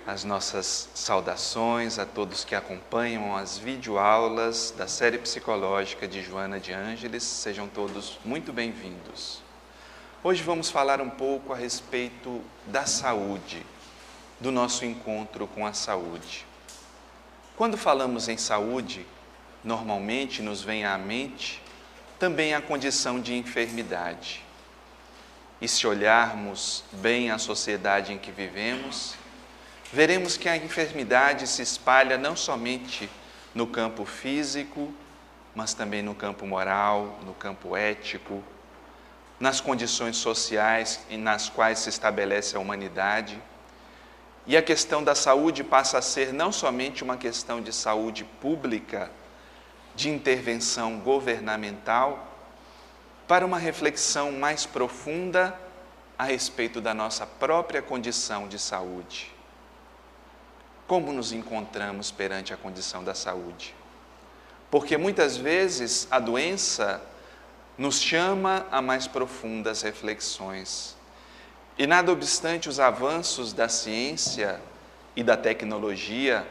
as nossas saudações a todos que acompanham as videoaulas da série psicológica de Joana de Ângeles. Sejam todos muito bem-vindos. Hoje vamos falar um pouco a respeito da saúde, do nosso encontro com a saúde. Quando falamos em saúde, normalmente nos vem à mente também a condição de enfermidade. E se olharmos bem a sociedade em que vivemos, veremos que a enfermidade se espalha não somente no campo físico, mas também no campo moral, no campo ético, nas condições sociais nas quais se estabelece a humanidade. E a questão da saúde passa a ser não somente uma questão de saúde pública, de intervenção governamental, para uma reflexão mais profunda a respeito da nossa própria condição de saúde. Como nos encontramos perante a condição da saúde? Porque muitas vezes a doença nos chama a mais profundas reflexões. E nada obstante os avanços da ciência e da tecnologia,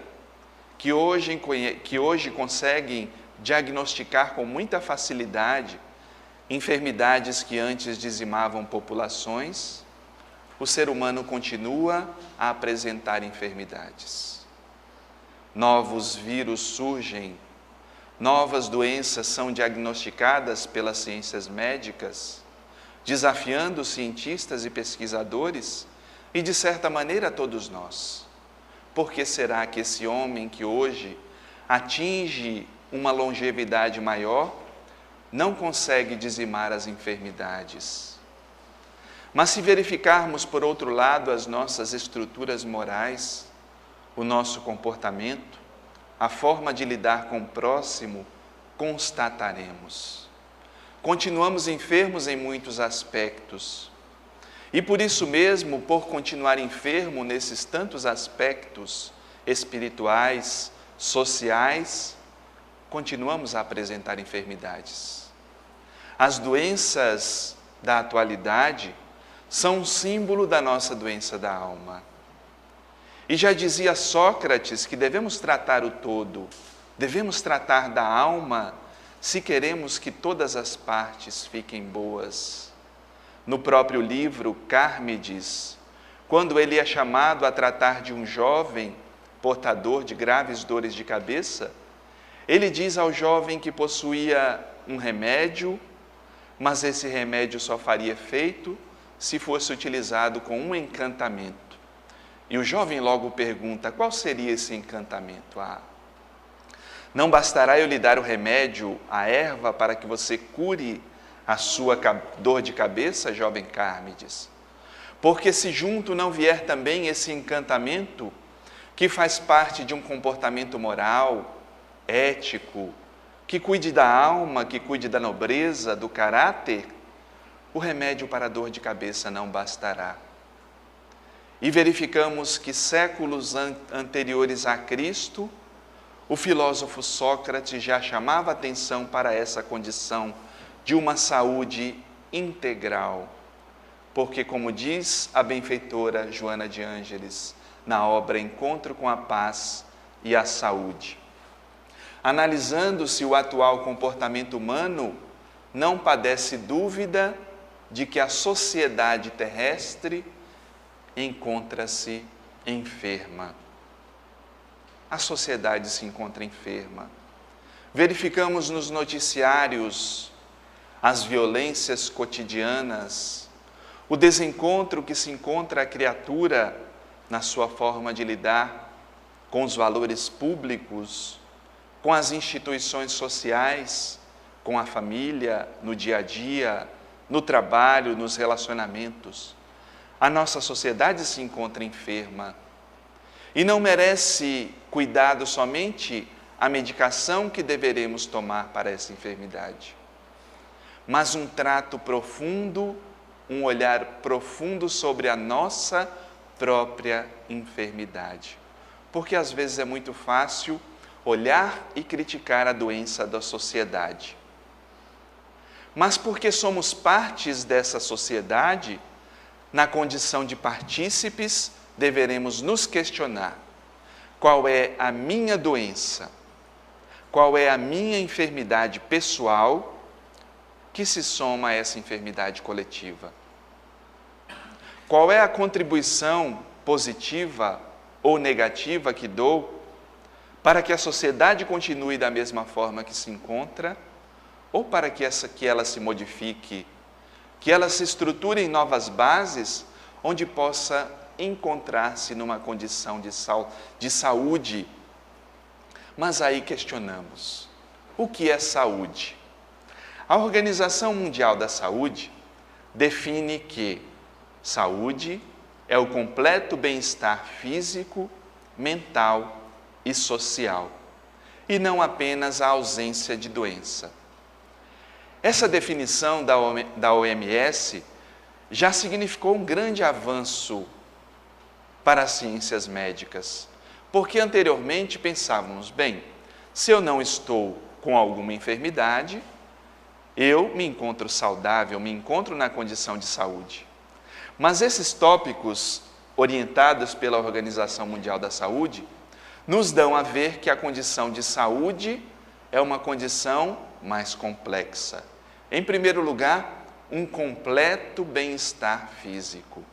que hoje conseguem diagnosticar com muita facilidade enfermidades que antes dizimavam populações, o ser humano continua a apresentar enfermidades. Novos vírus surgem, novas doenças são diagnosticadas pelas ciências médicas, desafiando os cientistas e pesquisadores e, de certa maneira, todos nós. Por que será que esse homem que hoje atinge uma longevidade maior não consegue dizimar as enfermidades? Mas se verificarmos, por outro lado, as nossas estruturas morais, o nosso comportamento, a forma de lidar com o próximo, constataremos. Continuamos enfermos em muitos aspectos. E por isso mesmo, por continuar enfermo nesses tantos aspectos espirituais, sociais, continuamos a apresentar enfermidades. As doenças da atualidade são um símbolo da nossa doença da alma. E já dizia Sócrates que devemos tratar o todo, devemos tratar da alma se queremos que todas as partes fiquem boas. No próprio livro Carmides, quando ele é chamado a tratar de um jovem portador de graves dores de cabeça, ele diz ao jovem que possuía um remédio, mas esse remédio só faria efeito se fosse utilizado com um encantamento. E o jovem logo pergunta: qual seria esse encantamento? Não bastará eu lhe dar o remédio, a erva, para que você cure a sua dor de cabeça, jovem Carmides? Porque se junto não vier também esse encantamento, que faz parte de um comportamento moral, ético, que cuide da alma, que cuide da nobreza, do caráter, o remédio para a dor de cabeça não bastará. E verificamos que séculos anteriores a Cristo, o filósofo Sócrates já chamava atenção para essa condição de uma saúde integral. Porque, como diz a benfeitora Joana de Ângeles, na obra Encontro com a Paz e a Saúde, analisando-se o atual comportamento humano, não padece dúvida de que a sociedade terrestre encontra-se enferma. A sociedade se encontra enferma. Verificamos nos noticiários as violências cotidianas, o desencontro que se encontra a criatura na sua forma de lidar com os valores públicos, com as instituições sociais, com a família, no dia a dia, no trabalho, nos relacionamentos. A nossa sociedade se encontra enferma e não merece cuidado somente a medicação que deveremos tomar para essa enfermidade, mas um trato profundo, um olhar profundo sobre a nossa própria enfermidade. Porque às vezes é muito fácil olhar e criticar a doença da sociedade. Mas porque somos partes dessa sociedade, na condição de partícipes, deveremos nos questionar: qual é a minha doença? Qual é a minha enfermidade pessoal que se soma a essa enfermidade coletiva? Qual é a contribuição positiva ou negativa que dou para que a sociedade continue da mesma forma que se encontra, ou para que ela se modifique, que ela se estruture em novas bases, onde possa encontrar-se numa condição de saúde? Mas aí questionamos: o que é saúde? A Organização Mundial da Saúde define que saúde é o completo bem-estar físico, mental e social, e não apenas a ausência de doença. Essa definição da OMS já significou um grande avanço para as ciências médicas, porque anteriormente pensávamos: bem, se eu não estou com alguma enfermidade, eu me encontro saudável, me encontro na condição de saúde. Mas esses tópicos, orientados pela Organização Mundial da Saúde, nos dão a ver que a condição de saúde é uma condição mais complexa. Em primeiro lugar, um completo bem-estar físico.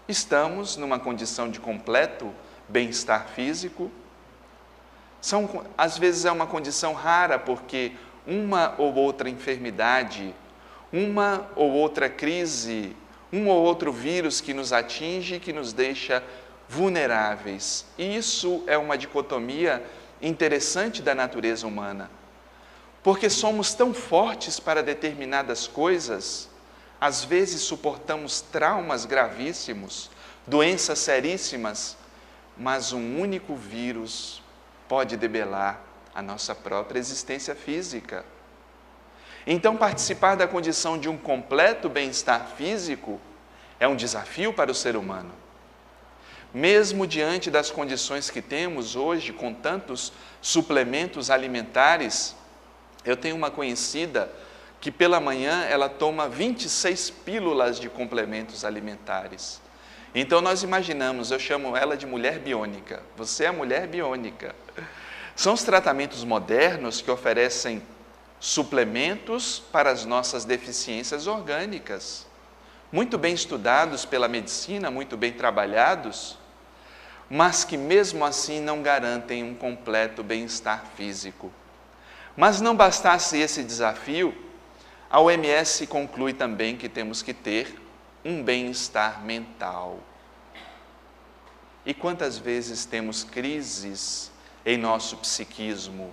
Estamos numa condição de completo bem-estar físico? Às vezes é uma condição rara, porque uma ou outra enfermidade, uma ou outra crise, um ou outro vírus que nos atinge, que nos deixa vulneráveis. E isso é uma dicotomia interessante da natureza humana, porque somos tão fortes para determinadas coisas, às vezes suportamos traumas gravíssimos, doenças seríssimas, mas um único vírus pode debelar a nossa própria existência física. Então, participar da condição de um completo bem-estar físico é um desafio para o ser humano. Mesmo diante das condições que temos hoje, com tantos suplementos alimentares, eu tenho uma conhecida que pela manhã ela toma 26 pílulas de complementos alimentares. Então nós imaginamos, eu chamo ela de mulher biônica. Você é a mulher biônica. São os tratamentos modernos que oferecem suplementos para as nossas deficiências orgânicas, muito bem estudados pela medicina, muito bem trabalhados, mas que mesmo assim não garantem um completo bem-estar físico. Mas não bastasse esse desafio, a OMS conclui também que temos que ter um bem-estar mental. E quantas vezes temos crises em nosso psiquismo?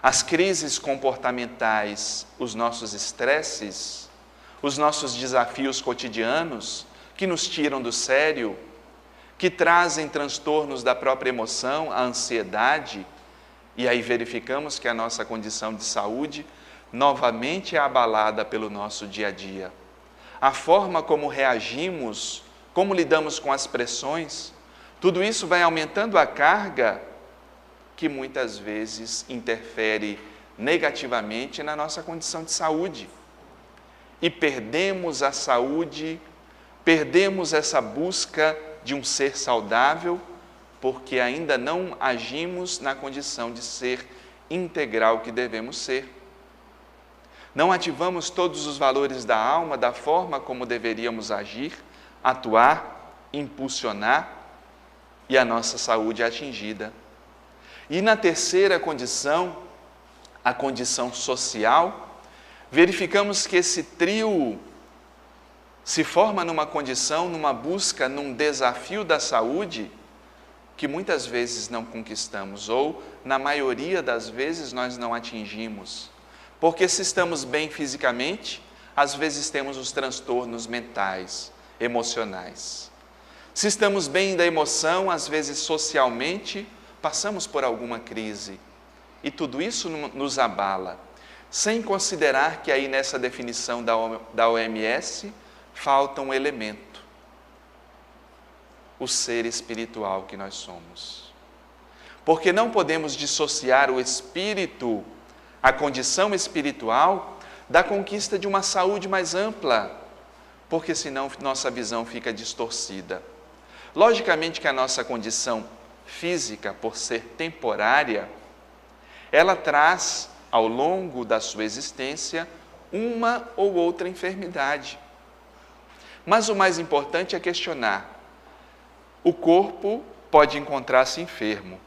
As crises comportamentais, os nossos estresses, os nossos desafios cotidianos que nos tiram do sério, que trazem transtornos da própria emoção, a ansiedade, e aí verificamos que a nossa condição de saúde novamente é abalada pelo nosso dia a dia. A forma como reagimos, como lidamos com as pressões, tudo isso vai aumentando a carga que muitas vezes interfere negativamente na nossa condição de saúde. E perdemos a saúde, perdemos essa busca de um ser saudável, porque ainda não agimos na condição de ser integral que devemos ser. Não ativamos todos os valores da alma da forma como deveríamos agir, atuar, impulsionar, e a nossa saúde é atingida. E na terceira condição, a condição social, verificamos que esse trio se forma numa condição, numa busca, num desafio da saúde, que muitas vezes não conquistamos, ou na maioria das vezes nós não atingimos. Porque se estamos bem fisicamente, às vezes temos os transtornos mentais, emocionais. Se estamos bem da emoção, às vezes socialmente, passamos por alguma crise. E tudo isso nos abala, sem considerar que aí nessa definição da OMS, falta um elemento: o ser espiritual que nós somos. Porque não podemos dissociar o espírito, a condição espiritual, da conquista de uma saúde mais ampla, porque senão nossa visão fica distorcida. Logicamente que a nossa condição física, por ser temporária, ela traz, ao longo da sua existência, uma ou outra enfermidade. Mas o mais importante é questionar: o corpo pode encontrar-se enfermo,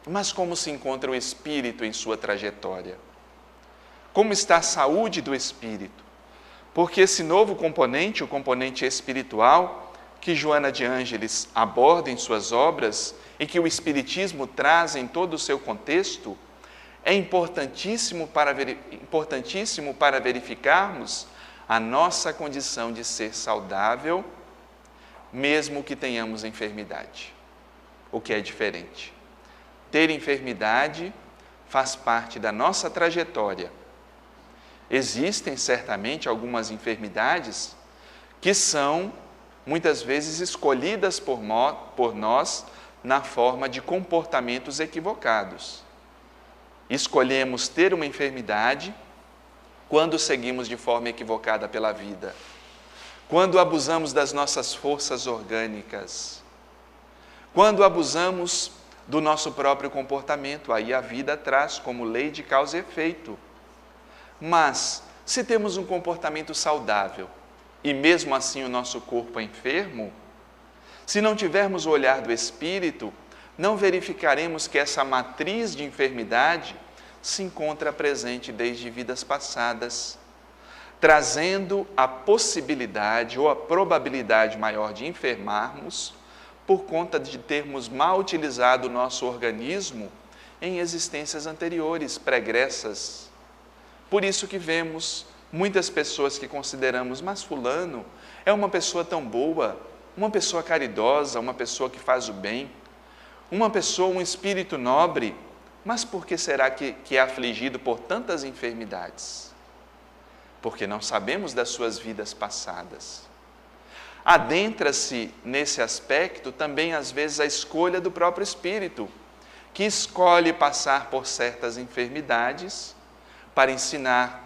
mas como se encontra o espírito em sua trajetória? Como está a saúde do espírito? Porque esse novo componente, o componente espiritual, que Joana de Ângeles aborda em suas obras e que o Espiritismo traz em todo o seu contexto, é importantíssimo para verificarmos a nossa condição de ser saudável, mesmo que tenhamos enfermidade, o que é diferente. Ter enfermidade faz parte da nossa trajetória. Existem certamente algumas enfermidades que são muitas vezes escolhidas por nós na forma de comportamentos equivocados. Escolhemos ter uma enfermidade quando seguimos de forma equivocada pela vida, quando abusamos das nossas forças orgânicas, quando abusamos do nosso próprio comportamento. Aí a vida traz como lei de causa e efeito. Mas, se temos um comportamento saudável e mesmo assim o nosso corpo é enfermo, se não tivermos o olhar do Espírito, não verificaremos que essa matriz de enfermidade se encontra presente desde vidas passadas, trazendo a possibilidade ou a probabilidade maior de enfermarmos por conta de termos mal utilizado o nosso organismo em existências anteriores, pregressas. Por isso que vemos muitas pessoas que consideramos: mas fulano é uma pessoa tão boa, uma pessoa caridosa, uma pessoa que faz o bem, uma pessoa, um espírito nobre, mas por que será que é afligido por tantas enfermidades? Porque não sabemos das suas vidas passadas. Adentra-se nesse aspecto também, às vezes, a escolha do próprio espírito, que escolhe passar por certas enfermidades para ensinar,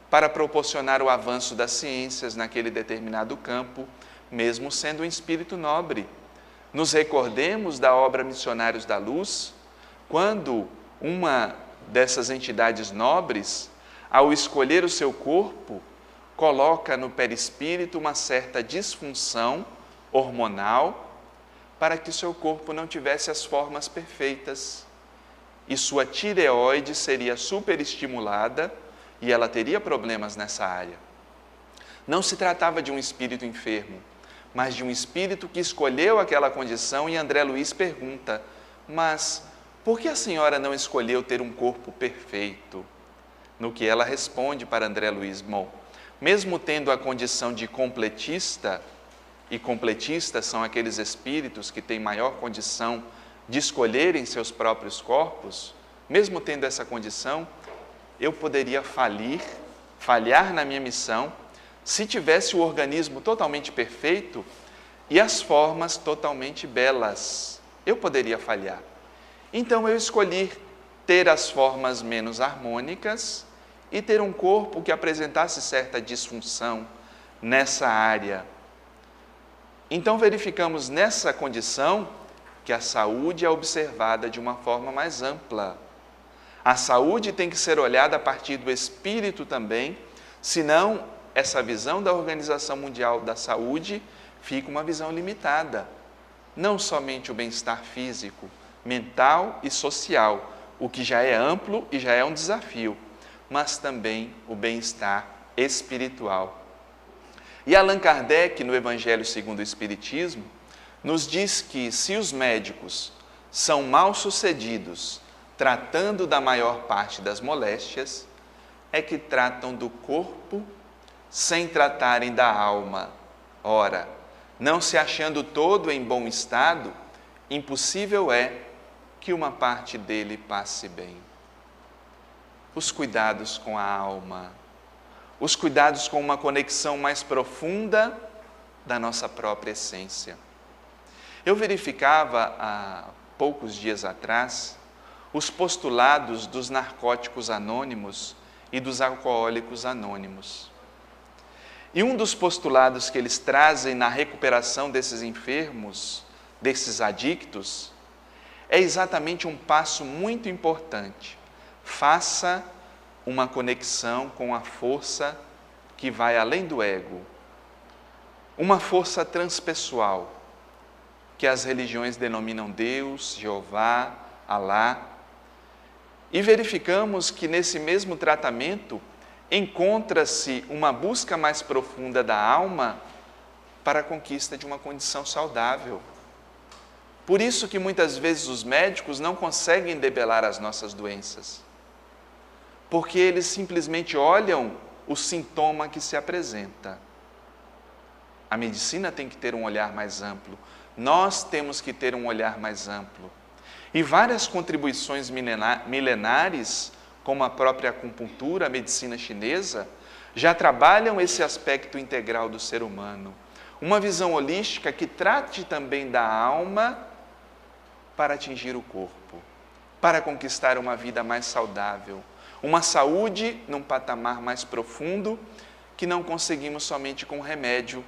para proporcionar o avanço das ciências naquele determinado campo, mesmo sendo um espírito nobre. Nos recordemos da obra Missionários da Luz, quando uma dessas entidades nobres, ao escolher o seu corpo, coloca no perispírito uma certa disfunção hormonal para que o seu corpo não tivesse as formas perfeitas. E sua tireoide seria superestimulada e ela teria problemas nessa área. Não se tratava de um espírito enfermo, mas de um espírito que escolheu aquela condição. E André Luiz pergunta: mas por que a senhora não escolheu ter um corpo perfeito? No que ela responde para André Luiz: bom, mesmo tendo a condição de completista, e completistas são aqueles espíritos que têm maior condição de escolherem seus próprios corpos, mesmo tendo essa condição, eu poderia falhar na minha missão, se tivesse o organismo totalmente perfeito e as formas totalmente belas. Eu poderia falhar. Então eu escolhi ter as formas menos harmônicas e ter um corpo que apresentasse certa disfunção nessa área. Então verificamos nessa condição que a saúde é observada de uma forma mais ampla. A saúde tem que ser olhada a partir do espírito também, senão essa visão da Organização Mundial da Saúde fica uma visão limitada. Não somente o bem-estar físico, mental e social, o que já é amplo e já é um desafio, mas também o bem-estar espiritual. E Allan Kardec, no Evangelho segundo o Espiritismo, nos diz que se os médicos são mal-sucedidos tratando da maior parte das moléstias, é que tratam do corpo sem tratarem da alma. Ora, não se achando todo em bom estado, impossível é que uma parte dele passe bem. Os cuidados com a alma, os cuidados com uma conexão mais profunda da nossa própria essência. Eu verificava há poucos dias atrás os postulados dos narcóticos anônimos e dos alcoólicos anônimos. E um dos postulados que eles trazem na recuperação desses enfermos, desses adictos, é exatamente um passo muito importante. Faça uma conexão com a força que vai além do ego, uma força transpessoal, que as religiões denominam Deus, Jeová, Alá, e verificamos que nesse mesmo tratamento encontra-se uma busca mais profunda da alma para a conquista de uma condição saudável. Por isso que muitas vezes os médicos não conseguem debelar as nossas doenças, porque eles simplesmente olham o sintoma que se apresenta. A medicina tem que ter um olhar mais amplo, nós temos que ter um olhar mais amplo. E várias contribuições milenares, como a própria acupuntura, a medicina chinesa, já trabalham esse aspecto integral do ser humano. Uma visão holística que trate também da alma para atingir o corpo, para conquistar uma vida mais saudável, uma saúde num patamar mais profundo que não conseguimos somente com remédio.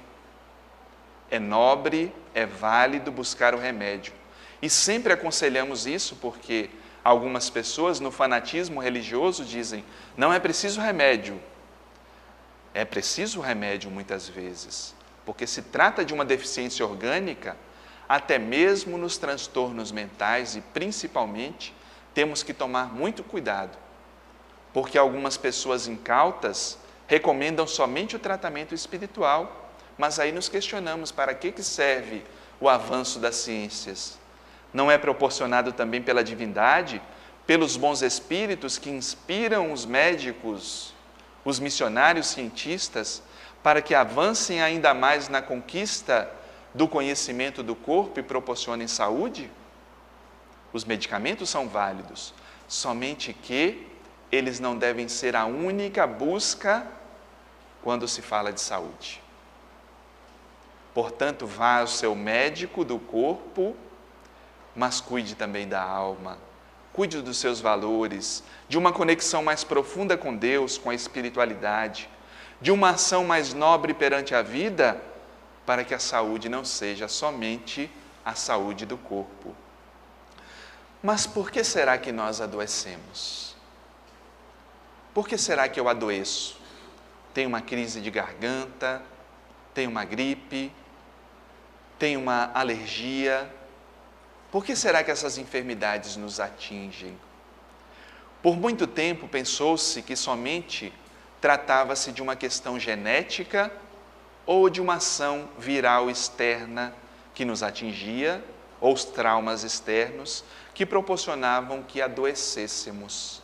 É nobre, é válido buscar o remédio. E sempre aconselhamos isso porque algumas pessoas no fanatismo religioso dizem: não é preciso remédio. É preciso remédio muitas vezes, porque se trata de uma deficiência orgânica, até mesmo nos transtornos mentais e principalmente, temos que tomar muito cuidado, porque algumas pessoas incautas recomendam somente o tratamento espiritual, mas aí nos questionamos para que serve o avanço das ciências. Não é proporcionado também pela divindade, pelos bons espíritos que inspiram os médicos, os missionários cientistas, para que avancem ainda mais na conquista do conhecimento do corpo e proporcionem saúde? Os medicamentos são válidos, somente que eles não devem ser a única busca quando se fala de saúde. Portanto, vá ao seu médico do corpo, mas cuide também da alma, cuide dos seus valores, de uma conexão mais profunda com Deus, com a espiritualidade, de uma ação mais nobre perante a vida, para que a saúde não seja somente a saúde do corpo. Mas por que será que nós adoecemos? Por que será que eu adoeço? Tenho uma crise de garganta, tenho uma gripe, tenho uma alergia. Por que será que essas enfermidades nos atingem? Por muito tempo pensou-se que somente tratava-se de uma questão genética ou de uma ação viral externa que nos atingia, ou os traumas externos que proporcionavam que adoecêssemos.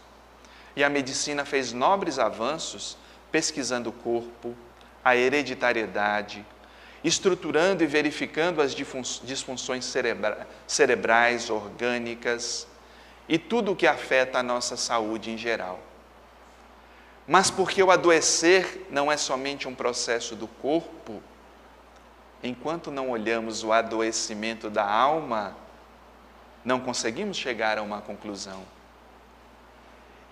E a medicina fez nobres avanços pesquisando o corpo, a hereditariedade, estruturando e verificando as disfunções cerebrais, orgânicas e tudo o que afeta a nossa saúde em geral. Mas porque o adoecer não é somente um processo do corpo, enquanto não olhamos o adoecimento da alma, não conseguimos chegar a uma conclusão.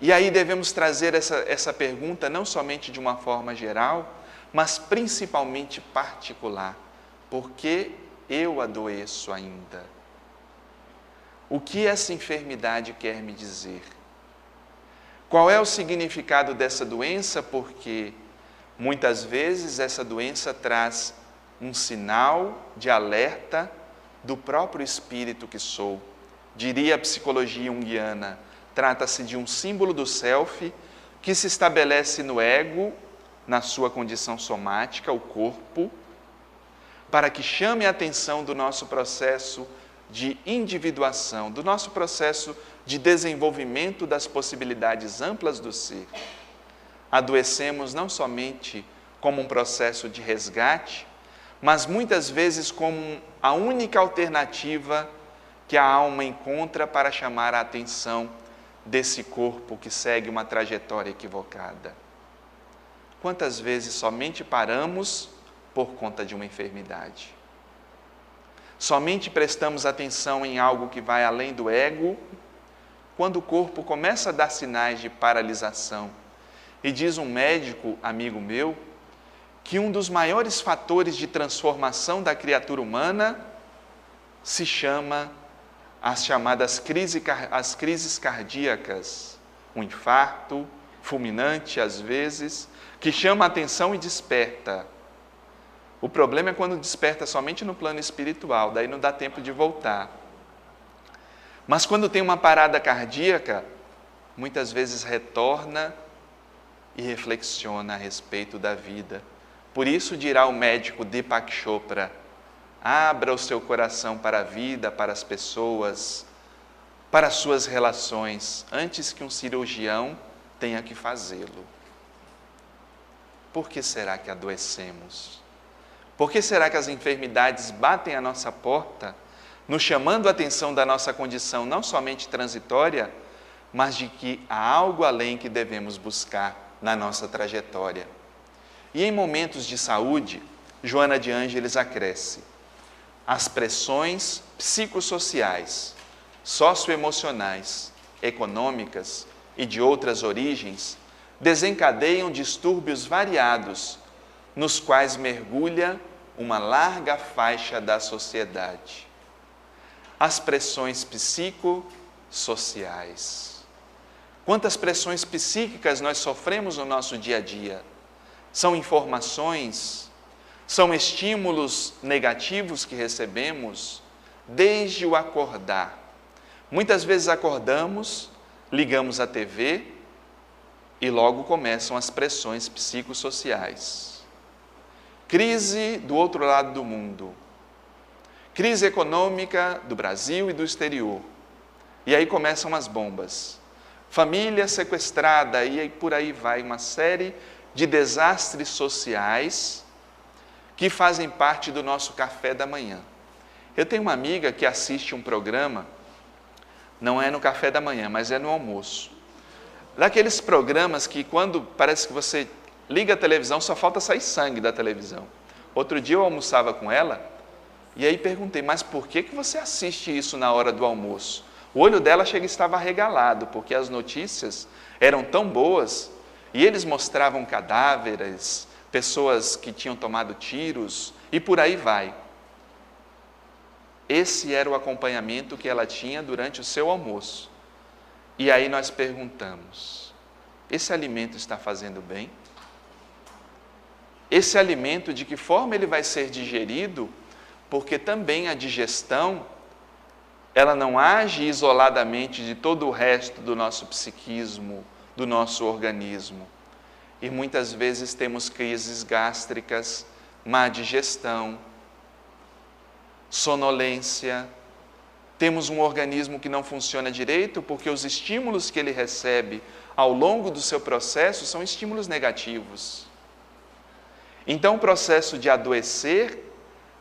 E aí devemos trazer essa pergunta não somente de uma forma geral, mas principalmente particular. Por que eu adoeço ainda? O que essa enfermidade quer me dizer? Qual é o significado dessa doença? Porque muitas vezes essa doença traz um sinal de alerta do próprio espírito que sou. Diria a psicologia junguiana, trata-se de um símbolo do self que se estabelece no ego, na sua condição somática, o corpo, para que chame a atenção do nosso processo de individuação, do nosso processo de desenvolvimento das possibilidades amplas do ser. Adoecemos não somente como um processo de resgate, mas muitas vezes como a única alternativa que a alma encontra para chamar a atenção desse corpo que segue uma trajetória equivocada. Quantas vezes somente paramos por conta de uma enfermidade? Somente prestamos atenção em algo que vai além do ego, quando o corpo começa a dar sinais de paralisação. E diz um médico, amigo meu, que um dos maiores fatores de transformação da criatura humana se chama as chamadas crises cardíacas, um infarto fulminante às vezes, que chama a atenção e desperta. O problema é quando desperta somente no plano espiritual, daí não dá tempo de voltar. Mas quando tem uma parada cardíaca, muitas vezes retorna e reflexiona a respeito da vida. Por isso dirá o médico Deepak Chopra: abra o seu coração para a vida, para as pessoas, para as suas relações, antes que um cirurgião tenha que fazê-lo. Por que será que adoecemos? Por que será que as enfermidades batem à nossa porta, nos chamando a atenção da nossa condição não somente transitória, mas de que há algo além que devemos buscar na nossa trajetória? E em momentos de saúde, Joana de Ângeles acresce: as pressões psicossociais, socioemocionais, econômicas e de outras origens desencadeiam distúrbios variados, nos quais mergulha uma larga faixa da sociedade. As pressões psicossociais. Quantas pressões psíquicas nós sofremos no nosso dia a dia? São informações, são estímulos negativos que recebemos desde o acordar. Muitas vezes acordamos, ligamos a TV e logo começam as pressões psicossociais. Crise do outro lado do mundo. Crise econômica do Brasil e do exterior. E aí começam as bombas. Família sequestrada, e aí por aí vai uma série de desastres sociais que fazem parte do nosso café da manhã. Eu tenho uma amiga que assiste um programa, não é no café da manhã, mas é no almoço. Daqueles programas que quando parece que você liga a televisão, só falta sair sangue da televisão. Outro dia eu almoçava com ela, e aí perguntei: mas por que você assiste isso na hora do almoço? O olho dela chega e estava arregalado, porque as notícias eram tão boas, e eles mostravam cadáveres, pessoas que tinham tomado tiros, e por aí vai. Esse era o acompanhamento que ela tinha durante o seu almoço. E aí nós perguntamos: esse alimento está fazendo bem? Esse alimento, de que forma ele vai ser digerido? Porque também a digestão, ela não age isoladamente de todo o resto do nosso psiquismo, do nosso organismo. E muitas vezes temos crises gástricas, má digestão, sonolência. Temos um organismo que não funciona direito porque os estímulos que ele recebe ao longo do seu processo são estímulos negativos. Então o processo de adoecer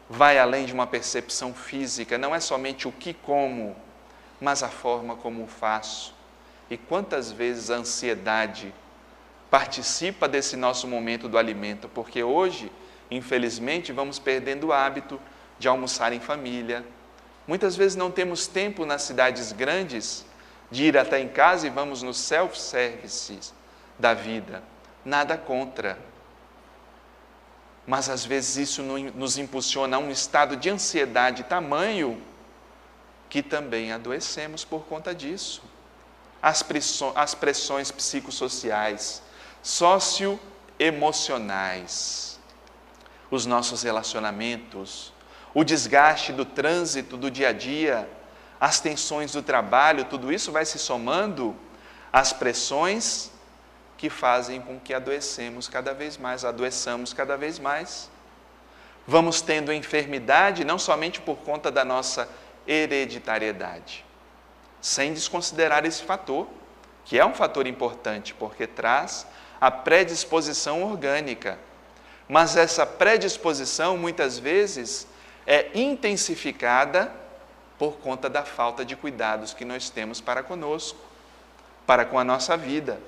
vai além de uma percepção física, não é somente o que como, mas a forma como faço. E quantas vezes a ansiedade participa desse nosso momento do alimento, porque hoje, infelizmente, vamos perdendo o hábito de almoçar em família. Muitas vezes não temos tempo nas cidades grandes de ir até em casa e vamos nos self-services da vida. Nada contra. Mas às vezes isso nos impulsiona a um estado de ansiedade tamanho que também adoecemos por conta disso. As pressões psicossociais, socioemocionais, os nossos relacionamentos, o desgaste do trânsito do dia a dia, as tensões do trabalho, tudo isso vai se somando às pressões que fazem com que adoeçamos cada vez mais. Vamos tendo enfermidade não somente por conta da nossa hereditariedade, sem desconsiderar esse fator, que é um fator importante, porque traz a predisposição orgânica. Mas essa predisposição, muitas vezes, é intensificada por conta da falta de cuidados que nós temos para conosco, para com a nossa vida.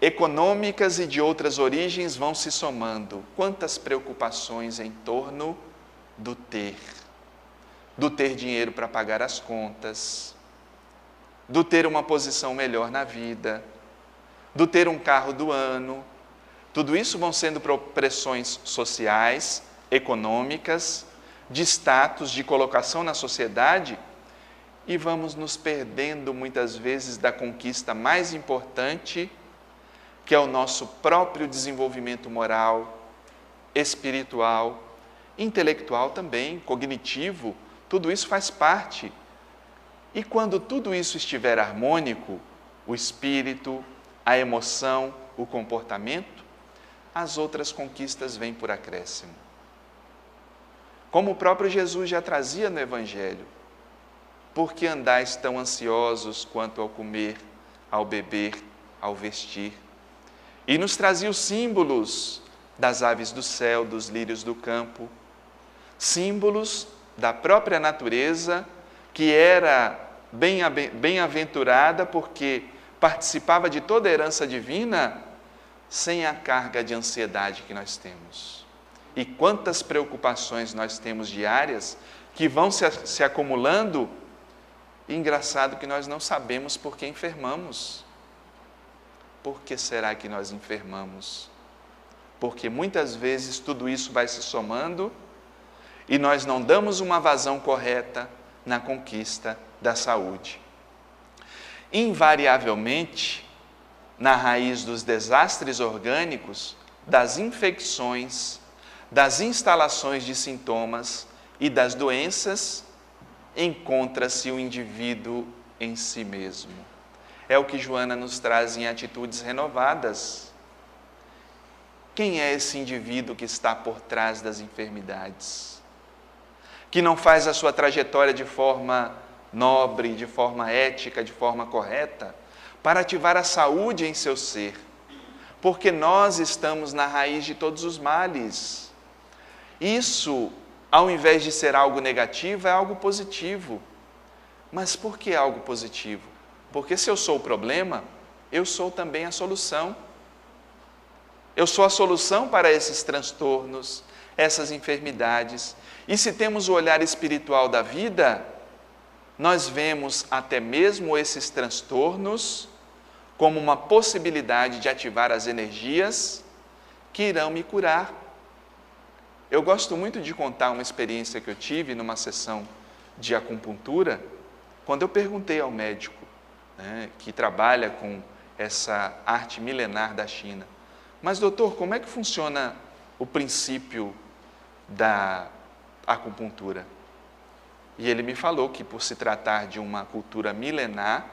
Econômicas e de outras origens vão se somando. Quantas preocupações em torno do ter dinheiro para pagar as contas, do ter uma posição melhor na vida, do ter um carro do ano, Tudo isso vão sendo pressões sociais, econômicas, de status, de colocação na sociedade, e vamos nos perdendo muitas vezes da conquista mais importante, que é o nosso próprio desenvolvimento moral, espiritual, intelectual também, cognitivo, tudo isso faz parte. E quando tudo isso estiver harmônico, o espírito, a emoção, o comportamento, as outras conquistas vêm por acréscimo. Como o próprio Jesus já trazia no Evangelho: por que andais tão ansiosos quanto ao comer, ao beber, ao vestir? E nos trazia os símbolos das aves do céu, dos lírios do campo, símbolos da própria natureza, que era bem-aventurada porque participava de toda a herança divina, sem a carga de ansiedade que nós temos. E quantas preocupações nós temos diárias que vão se acumulando, e engraçado que nós não sabemos por que enfermamos. Por que será que nós enfermamos? Porque muitas vezes tudo isso vai se somando e nós não damos uma vazão correta na conquista da saúde. Invariavelmente, na raiz dos desastres orgânicos, das infecções, das instalações de sintomas e das doenças, encontra-se o indivíduo em si mesmo. É o que Joana nos traz em Atitudes Renovadas. Quem é esse indivíduo que está por trás das enfermidades? Que não faz a sua trajetória de forma nobre, de forma ética, de forma correta, para ativar a saúde em seu ser. Porque nós estamos na raiz de todos os males. Isso, ao invés de ser algo negativo, é algo positivo. Mas por que algo positivo? Porque se eu sou o problema, eu sou também a solução. Eu sou a solução para esses transtornos, essas enfermidades. E se temos o olhar espiritual da vida, nós vemos até mesmo esses transtornos como uma possibilidade de ativar as energias que irão me curar. Eu gosto muito de contar uma experiência que eu tive numa sessão de acupuntura, quando eu perguntei ao médico, que trabalha com essa arte milenar da China: mas doutor, como é que funciona o princípio da acupuntura? E ele me falou que, por se tratar de uma cultura milenar,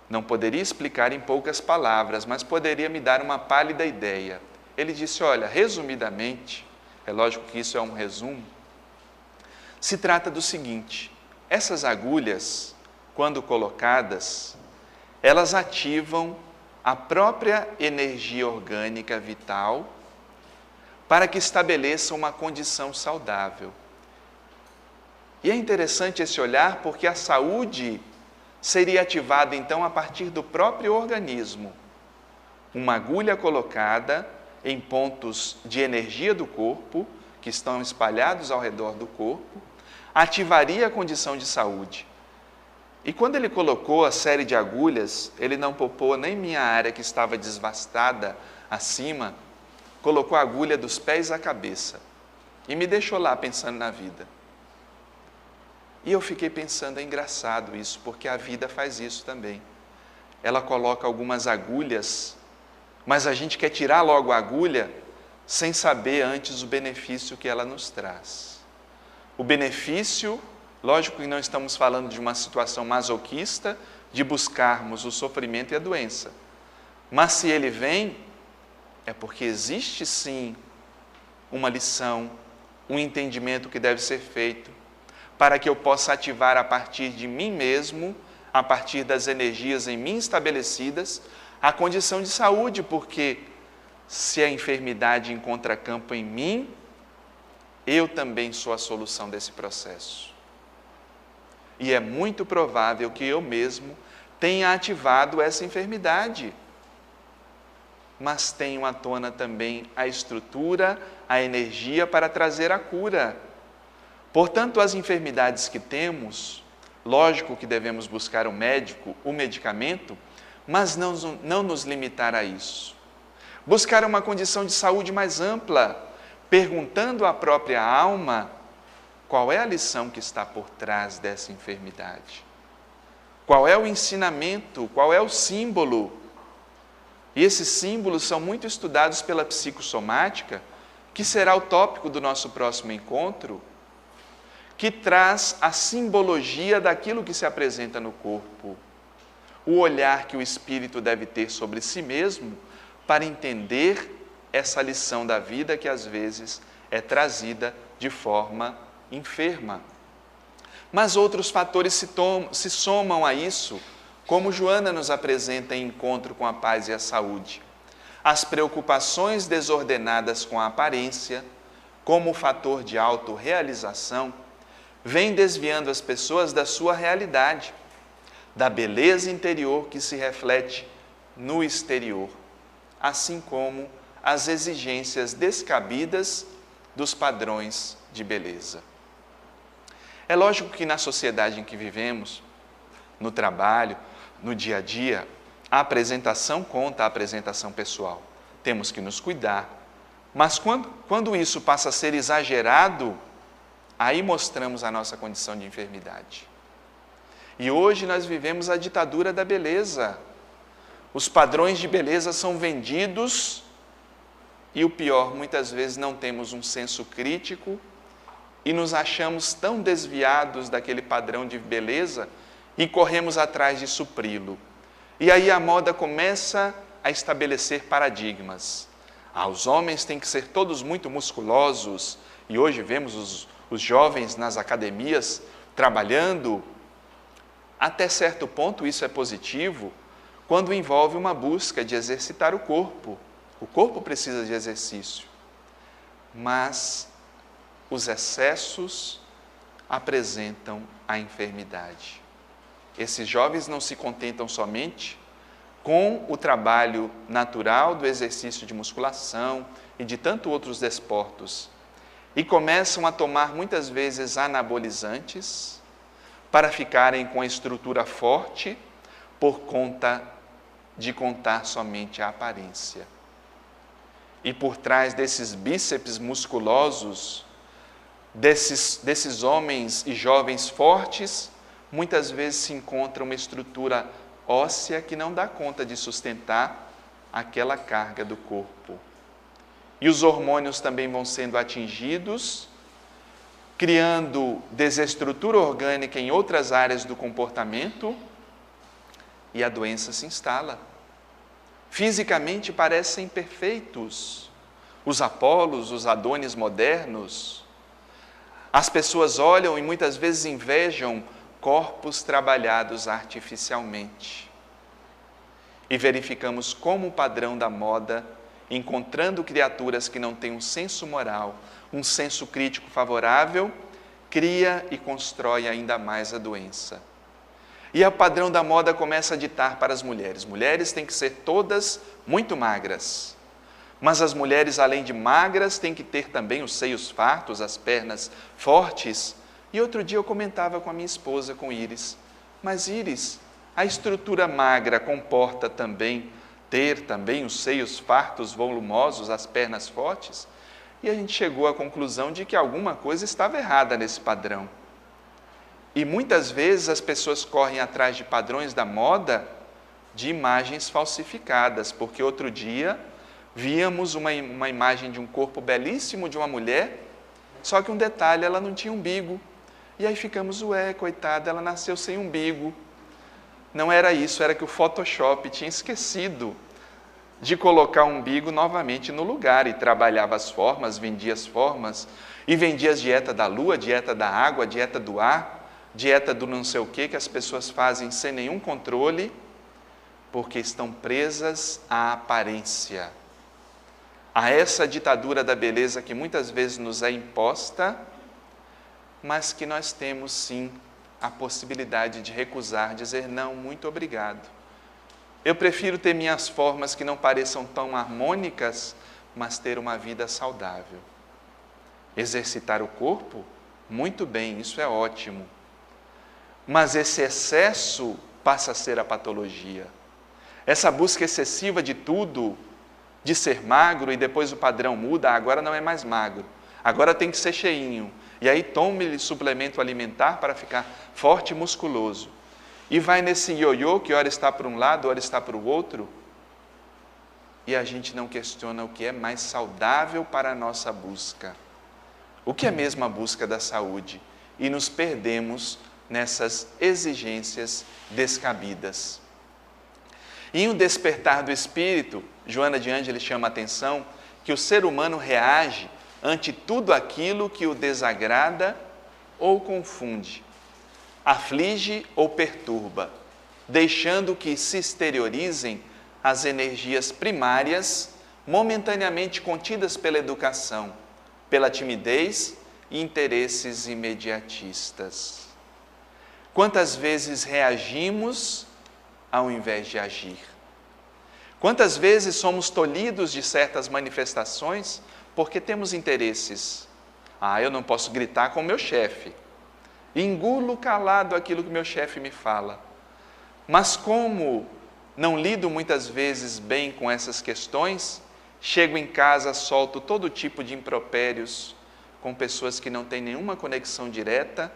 não poderia explicar em poucas palavras, mas poderia me dar uma pálida ideia. Ele disse: olha, resumidamente, é lógico que isso é um resumo, se trata do seguinte: essas agulhas, quando colocadas, elas ativam a própria energia orgânica vital para que estabeleça uma condição saudável. E é interessante esse olhar, porque a saúde seria ativada então a partir do próprio organismo. Uma agulha colocada em pontos de energia do corpo, que estão espalhados ao redor do corpo, ativaria a condição de saúde. E quando ele colocou a série de agulhas, ele não poupou nem minha área que estava desvastada acima, colocou a agulha dos pés à cabeça e me deixou lá pensando na vida. E eu fiquei pensando, é engraçado isso, porque a vida faz isso também. Ela coloca algumas agulhas, mas a gente quer tirar logo a agulha sem saber antes o benefício que ela nos traz. O benefício, lógico que não estamos falando de uma situação masoquista, de buscarmos o sofrimento e a doença. Mas se ele vem, é porque existe sim uma lição, um entendimento que deve ser feito, para que eu possa ativar a partir de mim mesmo, a partir das energias em mim estabelecidas, a condição de saúde, porque se a enfermidade encontra campo em mim, eu também sou a solução desse processo. E é muito provável que eu mesmo tenha ativado essa enfermidade, mas tenho à tona também a estrutura, a energia para trazer a cura. Portanto, as enfermidades que temos, lógico que devemos buscar o médico, o medicamento, mas não nos limitar a isso. buscar uma condição de saúde mais ampla, perguntando à própria alma qual é a lição que está por trás dessa enfermidade. Qual é o ensinamento, qual é o símbolo? E esses símbolos são muito estudados pela psicossomática, que será o tópico do nosso próximo encontro, que traz a simbologia daquilo que se apresenta no corpo. O olhar que o espírito deve ter sobre si mesmo para entender essa lição da vida que às vezes é trazida de forma enferma. Mas outros fatores se somam a isso, como Joana nos apresenta em Encontro com a Paz e a Saúde. As preocupações desordenadas com a aparência, como fator de autorrealização, vêm desviando as pessoas da sua realidade, da beleza interior que se reflete no exterior, assim como as exigências descabidas dos padrões de beleza. É lógico que na sociedade em que vivemos, no trabalho, no dia a dia, a apresentação conta a apresentação pessoal. Temos que nos cuidar. Mas quando isso passa a ser exagerado, aí mostramos a nossa condição de enfermidade. E hoje nós vivemos a ditadura da beleza. Os padrões de beleza são vendidos e o pior, muitas vezes não temos um senso crítico e nos achamos tão desviados daquele padrão de beleza e corremos atrás de supri-lo. E aí a moda começa a estabelecer paradigmas. Os homens têm que ser todos muito musculosos, e hoje vemos os jovens nas academias trabalhando. Até certo ponto isso é positivo, quando envolve uma busca de exercitar o corpo. O corpo precisa de exercício. Mas os excessos apresentam a enfermidade. Esses jovens não se contentam somente com o trabalho natural do exercício de musculação e de tantos outros desportos, e começam a tomar muitas vezes anabolizantes para ficarem com a estrutura forte por conta de contar somente a aparência. E por trás desses bíceps musculosos, desses homens e jovens fortes, muitas vezes se encontra uma estrutura óssea que não dá conta de sustentar aquela carga do corpo. E os hormônios também vão sendo atingidos, criando desestrutura orgânica em outras áreas do comportamento, e a doença se instala. Fisicamente parecem perfeitos os Apolos, os Adonis modernos. As pessoas olham e muitas vezes invejam corpos trabalhados artificialmente. E verificamos como o padrão da moda, encontrando criaturas que não têm um senso moral, um senso crítico favorável, cria e constrói ainda mais a doença. E o padrão da moda começa a ditar para as mulheres. Mulheres têm que ser todas muito magras. Mas as mulheres, além de magras, têm que ter também os seios fartos, as pernas fortes. E outro dia eu comentava com a minha esposa, com Iris, mas Iris, a estrutura magra comporta também ter também os seios fartos, volumosos, as pernas fortes? E a gente chegou à conclusão de que alguma coisa estava errada nesse padrão. E muitas vezes as pessoas correm atrás de padrões da moda de imagens falsificadas, porque outro dia víamos uma imagem de um corpo belíssimo de uma mulher, só que um detalhe, ela não tinha umbigo. E aí ficamos, coitada, ela nasceu sem umbigo. Não era isso, era que o Photoshop tinha esquecido de colocar o umbigo novamente no lugar e trabalhava as formas, vendia as formas, e vendia a dieta da lua, dieta da água, dieta do ar, dieta do não sei o que as pessoas fazem sem nenhum controle, porque estão presas à aparência, a essa ditadura da beleza que muitas vezes nos é imposta, mas que nós temos sim a possibilidade de recusar, dizer não, muito obrigado. Eu prefiro ter minhas formas que não pareçam tão harmônicas, mas ter uma vida saudável. Exercitar o corpo? Muito bem, isso é ótimo. Mas esse excesso passa a ser a patologia. Essa busca excessiva de tudo de ser magro e depois o padrão muda, agora não é mais magro, agora tem que ser cheinho. E aí tome-lhe suplemento alimentar para ficar forte e musculoso. E vai nesse ioiô que ora está para um lado, ora está para o outro. E a gente não questiona o que é mais saudável para a nossa busca. O que é mesmo a busca da saúde? E nos perdemos nessas exigências descabidas. E o despertar do espírito, Joana de Ângeles chama a atenção que o ser humano reage ante tudo aquilo que o desagrada ou confunde, aflige ou perturba, deixando que se exteriorizem as energias primárias momentaneamente contidas pela educação, pela timidez e interesses imediatistas. Quantas vezes reagimos ao invés de agir? Quantas vezes somos tolhidos de certas manifestações porque temos interesses? Eu não posso gritar com o meu chefe. Engulo calado aquilo que meu chefe me fala. Mas como não lido muitas vezes bem com essas questões, chego em casa, solto todo tipo de impropérios com pessoas que não têm nenhuma conexão direta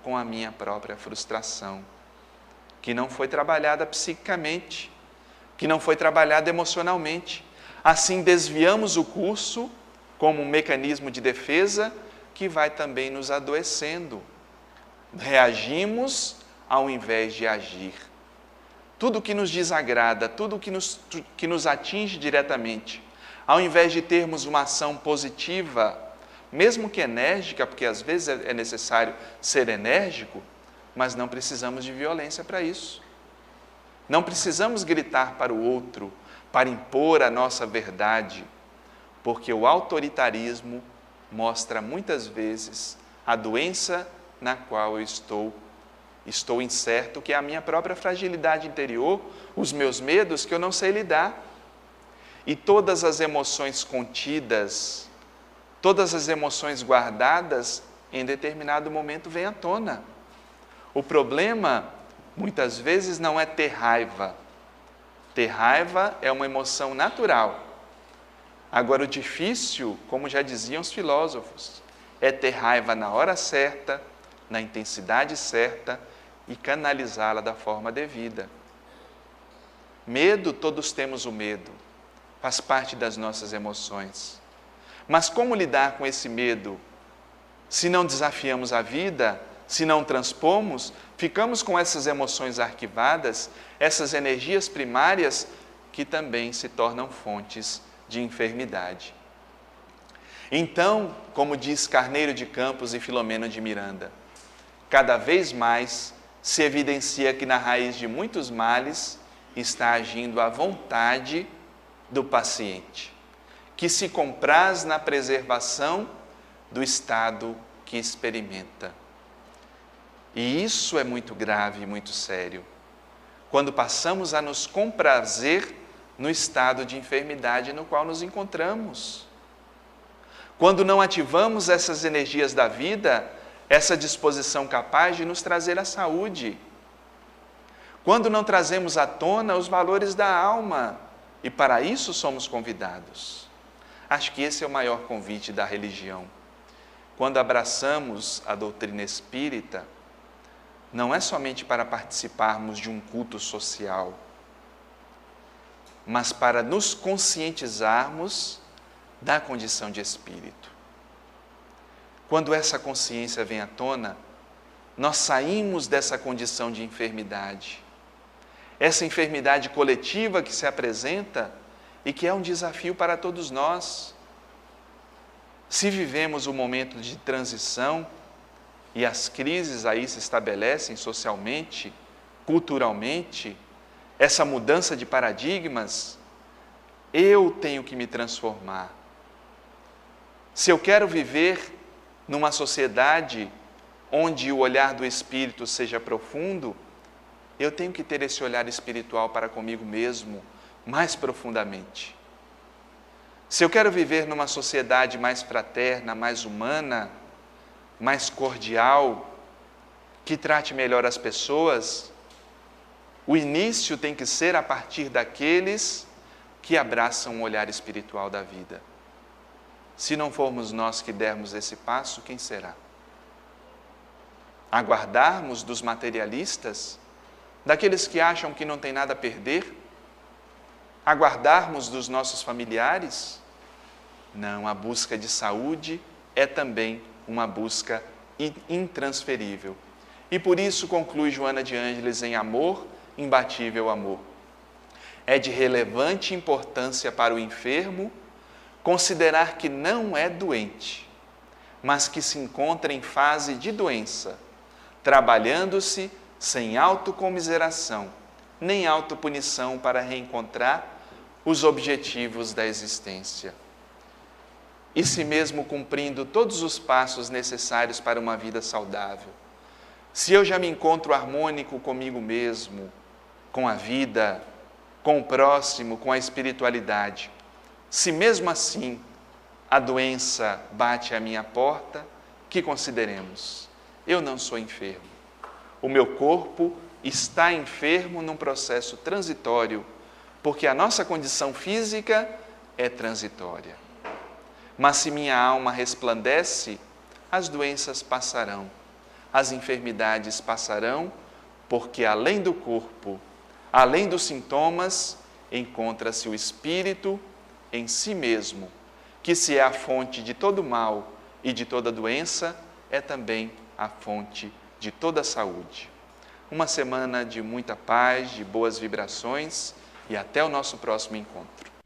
com a minha própria frustração, que não foi trabalhada psiquicamente, que não foi trabalhada emocionalmente. Assim desviamos o curso como um mecanismo de defesa que vai também nos adoecendo. Reagimos ao invés de agir. Tudo que nos desagrada, tudo que nos atinge diretamente, ao invés de termos uma ação positiva, mesmo que enérgica, porque às vezes é necessário ser enérgico, mas não precisamos de violência para isso. Não precisamos gritar para o outro, para impor a nossa verdade, porque o autoritarismo mostra muitas vezes a doença na qual eu estou incerto, que é a minha própria fragilidade interior, os meus medos que eu não sei lidar. E todas as emoções contidas, todas as emoções guardadas, em determinado momento vêm à tona. O problema, muitas vezes, não é ter raiva. Ter raiva é uma emoção natural. Agora, o difícil, como já diziam os filósofos, é ter raiva na hora certa, na intensidade certa e canalizá-la da forma devida. Medo, todos temos o medo, faz parte das nossas emoções. Mas como lidar com esse medo? Se não desafiamos a vida, se não transpomos, ficamos com essas emoções arquivadas, essas energias primárias que também se tornam fontes de enfermidade. Então, como diz Carneiro de Campos e Filomeno de Miranda, cada vez mais se evidencia que na raiz de muitos males está agindo a vontade do paciente, que se compraz na preservação do estado que experimenta. E isso é muito grave e muito sério, quando passamos a nos comprazer no estado de enfermidade no qual nos encontramos. Quando não ativamos essas energias da vida, essa disposição capaz de nos trazer a saúde. Quando não trazemos à tona os valores da alma, e para isso somos convidados. Acho que esse é o maior convite da religião. Quando abraçamos a doutrina espírita, não é somente para participarmos de um culto social, mas para nos conscientizarmos da condição de espírito. Quando essa consciência vem à tona, nós saímos dessa condição de enfermidade. Essa enfermidade coletiva que se apresenta e que é um desafio para todos nós. Se vivemos um momento de transição e as crises aí se estabelecem socialmente, culturalmente, essa mudança de paradigmas, eu tenho que me transformar. Se eu quero viver numa sociedade onde o olhar do Espírito seja profundo, eu tenho que ter esse olhar espiritual para comigo mesmo, mais profundamente. Se eu quero viver numa sociedade mais fraterna, mais humana, mais cordial, que trate melhor as pessoas, o início tem que ser a partir daqueles que abraçam um olhar espiritual da vida. Se não formos nós que dermos esse passo, quem será? Aguardarmos dos materialistas, daqueles que acham que não tem nada a perder? Aguardarmos dos nossos familiares? Não, a busca de saúde é também uma busca intransferível. E por isso conclui Joana de Ângeles em Amor, Imbatível Amor. É de relevante importância para o enfermo considerar que não é doente, mas que se encontra em fase de doença, trabalhando-se sem autocomiseração, nem autopunição para reencontrar os objetivos da existência. E se mesmo cumprindo todos os passos necessários para uma vida saudável, se eu já me encontro harmônico comigo mesmo, com a vida, com o próximo, com a espiritualidade, se mesmo assim a doença bate à minha porta, que consideremos? Eu não sou enfermo. O meu corpo está enfermo num processo transitório, porque a nossa condição física é transitória. Mas se minha alma resplandece, as doenças passarão, as enfermidades passarão, porque além do corpo, além dos sintomas, encontra-se o espírito em si mesmo, que se é a fonte de todo mal e de toda doença, é também a fonte de toda saúde. Uma semana de muita paz, de boas vibrações e até o nosso próximo encontro.